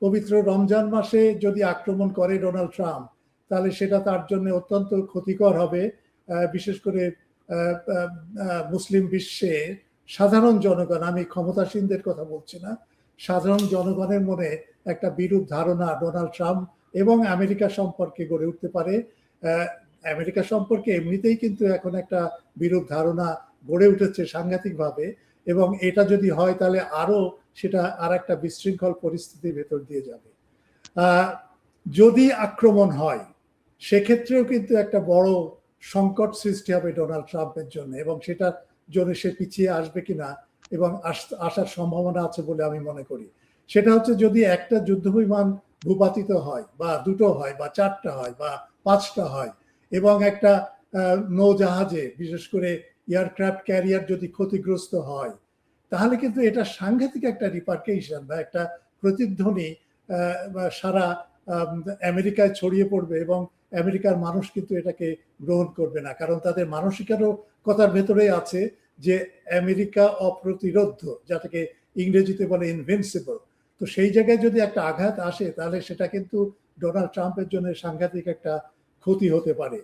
পবিত্র রমজান মাসে যদি আক্রমণ করে ডোনাল্ড ট্রাম্প, তাহলে সেটা তার জন্য অত্যন্ত ক্ষতিকর হবে। বিশেষ করে মুসলিম বিশ্বে সাধারণ জনগণ, আমি ক্ষমতাসীনদের কথা বলছি না, সাধারণ জনগণের মনে একটা বিরূপ ধারণা ডোনাল্ড ট্রাম্প এবং আমেরিকা সম্পর্কে গড়ে উঠতে পারে। আমেরিকা সম্পর্কে এমনিতেই কিন্তু এখন একটা বিরূপ ধারণা গড়ে উঠেছে সাংঘাতিকভাবে, এবং এটা যদি হয় তাহলে আরো সেটা আর একটা বিশৃঙ্খল পরিস্থিতির ভেতর দিয়ে যাবে। যদি আক্রমণ হয় সেক্ষেত্রেও কিন্তু একটা বড় সংকট সৃষ্টি হবে ডোনাল্ড ট্রাম্পের জন্য, এবং সেটার জন্য সে পিছিয়ে আসবে কিনা এবং আসার সম্ভাবনা আছে বলে আমি মনে করি। সেটা হচ্ছে যদি একটা যুদ্ধবিমান ভূপাতিত হয়, বা দুটো হয়, বা চারটা হয়, বা পাঁচটা হয়, এবং একটা নৌজাহাজে বিশেষ করে এয়ারক্রাফট ক্যারিয়ার যদি ক্ষতিগ্রস্ত হয়, তাহলে কিন্তু এটা সাংঘাতিক একটা রিপার্কেশন বা একটা প্রতিধ্বনি সারা আমেরিকায় ছড়িয়ে পড়বে, এবং আমেরিকার মানুষ কিন্তু এটাকে গ্রহণ করবে না, কারণ তাদের মানসিকতার ভেতরে আছে যে আমেরিকা অপ্রতিরোধ্য, যাটাকে ইংরেজিতে বলে ইনভিনসিবল। তো সেই জায়গায় যদি একটা আঘাত আসে তাহলে সেটা কিন্তু ডোনাল্ড ট্রাম্পের জন্য সাংঘাতিক একটা ক্ষতি হতে পারে।